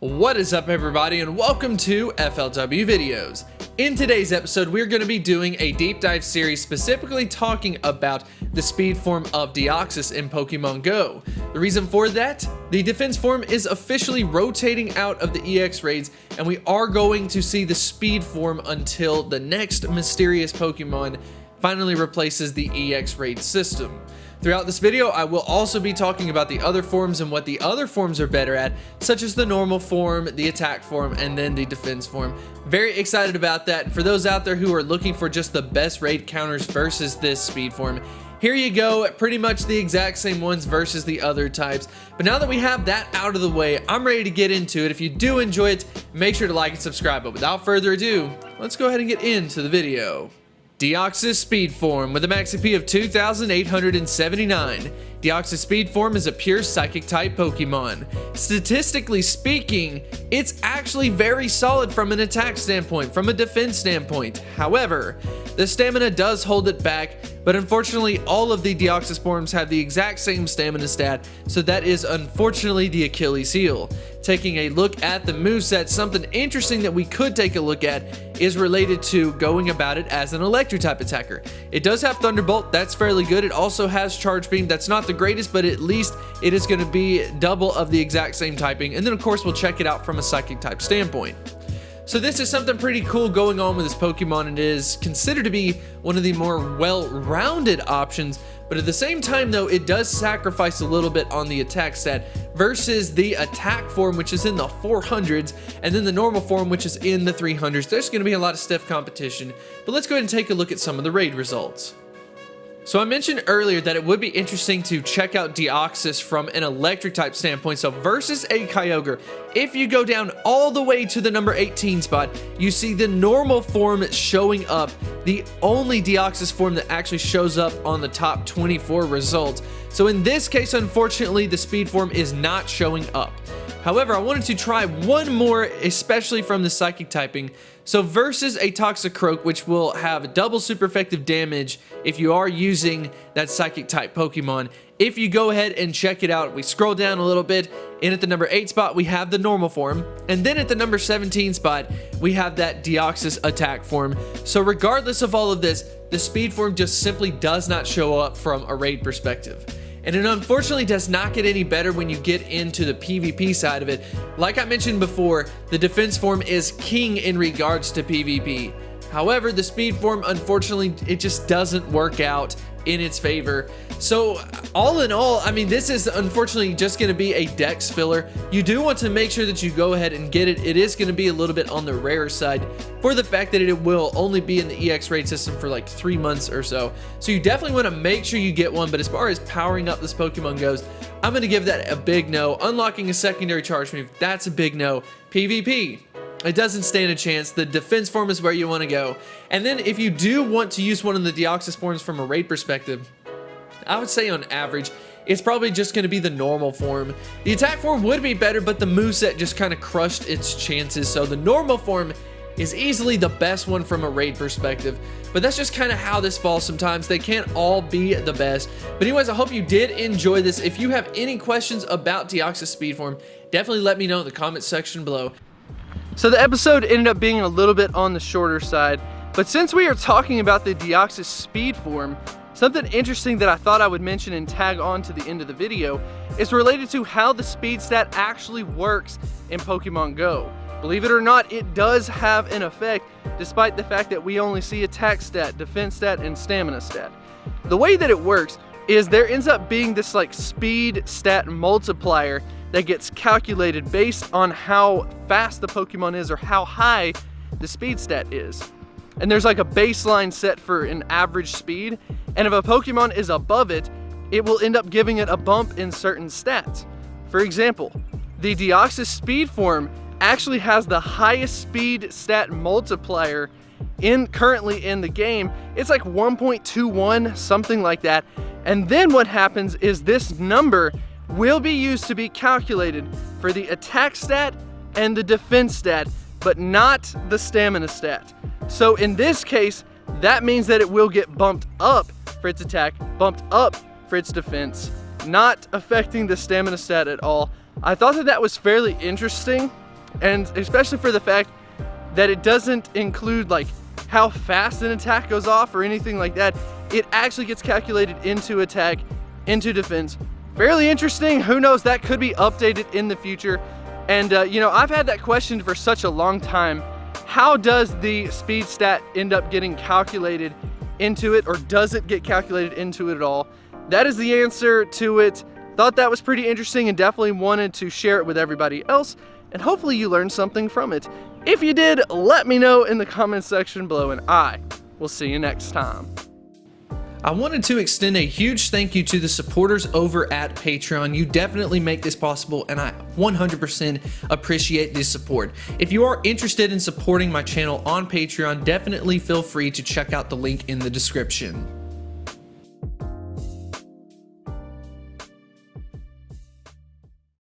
What is up, everybody, and welcome to FLW Videos. In today's episode, we're going to be doing a deep dive series specifically talking about the speed form of Deoxys in Pokemon Go. The reason for that, the defense form is officially rotating out of the EX raids, and we are going to see the speed form until the next mysterious Pokemon finally replaces the EX raid system. Throughout this video, I will also be talking about the other forms and what the other forms are better at, such as the normal form, the attack form, and then the defense form. Very excited about that. For those out there who are looking for just the best raid counters versus this speed form, here you go, pretty much the exact same ones versus the other types. But now that we have that out of the way, I'm ready to get into it. If you do enjoy it, make sure to like and subscribe. But without further ado, let's go ahead and get into the video. Deoxys Speed Form with a max AP of 2,879. Deoxys Speed Form is a pure Psychic type Pokemon. Statistically speaking, it's actually very solid from an attack standpoint, from a defense standpoint. However, the stamina does hold it back, but unfortunately all of the Deoxys forms have the exact same stamina stat, so that is unfortunately the Achilles heel. Taking a look at the moveset, something interesting that we could take a look at is related to going about it as an electric type attacker. It does have Thunderbolt, that's fairly good. It also has Charge Beam, that's not the greatest, but at least it is going to be double of the exact same typing. And then of course we'll check it out from a Psychic type standpoint. So this is something pretty cool going on with this Pokemon. It is considered to be one of the more well-rounded options, but at the same time though, it does sacrifice a little bit on the attack stat versus the attack form, which is in the 400s, and then the normal form, which is in the 300s. There's going to be a lot of stiff competition, but let's go ahead and take a look at some of the raid results. So I mentioned earlier that it would be interesting to check out Deoxys from an electric type standpoint. So versus a Kyogre, if you go down all the way to the number 18 spot, you see the normal form showing up, the only Deoxys form that actually shows up on the top 24 results. So in this case, unfortunately, the speed form is not showing up. However, I wanted to try one more, especially from the Psychic typing. So versus a Toxicroak, which will have double super effective damage if you are using that Psychic type Pokemon. If you go ahead and check it out, we scroll down a little bit, and at the number 8 spot, we have the normal form. And then at the number 17 spot, we have that Deoxys attack form. So regardless of all of this, the speed form just simply does not show up from a raid perspective. And it unfortunately does not get any better when you get into the PvP side of it. Like I mentioned before, the defense form is king in regards to PvP. However, the speed form, unfortunately, it just doesn't work out in its favor. So all in all, I mean, this is unfortunately just going to be a dex filler. You do want to make sure that you go ahead and get it. It is going to be a little bit on the rare side for the fact that it will only be in the EX raid system for like 3 months or so. So you definitely want to make sure you get one. But as far as powering up this Pokemon goes, I'm going to give that a big no. Unlocking a secondary charge move, that's a big no. PvP, it doesn't stand a chance. The defense form is where you want to go. And then if you do want to use one of the Deoxys forms from a raid perspective, I would say on average, it's probably just going to be the normal form. The attack form would be better, but the moveset just kind of crushed its chances. So the normal form is easily the best one from a raid perspective. But that's just kind of how this falls sometimes. They can't all be the best. But anyways, I hope you did enjoy this. If you have any questions about Deoxys speed form, definitely let me know in the comment section below. So the episode ended up being a little bit on the shorter side, but since we are talking about the Deoxys speed form, something interesting that I thought I would mention and tag on to the end of the video is related to how the speed stat actually works in Pokemon Go. Believe it or not, it does have an effect, despite the fact that we only see attack stat, defense stat, and stamina stat. The way that it works is there ends up being this like speed stat multiplier that gets calculated based on how fast the Pokemon is or how high the speed stat is. And there's like a baseline set for an average speed, and if a Pokemon is above it, it will end up giving it a bump in certain stats. For example, the Deoxys speed form actually has the highest speed stat multiplier currently in the game. It's like 1.21, something like that. And then what happens is this number will be used to be calculated for the attack stat and the defense stat, but not the stamina stat. So in this case, that means that it will get bumped up for its attack, bumped up for its defense, not affecting the stamina stat at all. I thought that that was fairly interesting. and especially for the fact that it doesn't include like how fast an attack goes off or anything like that. It actually gets calculated into attack, into defense. Fairly interesting. Who knows, that could be updated in the future. And you know, I've had that question for such a long time. How does the speed stat end up getting calculated into it, or does it get calculated into it at all? That is the answer to it. Thought that was pretty interesting and definitely wanted to share it with everybody else, and hopefully you learned something from it. If you did, let me know in the comments section below, and I will see you next time. I wanted to extend a huge thank you to the supporters over at Patreon. You definitely make this possible, and I 100% appreciate this support. If you are interested in supporting my channel on Patreon, definitely feel free to check out the link in the description.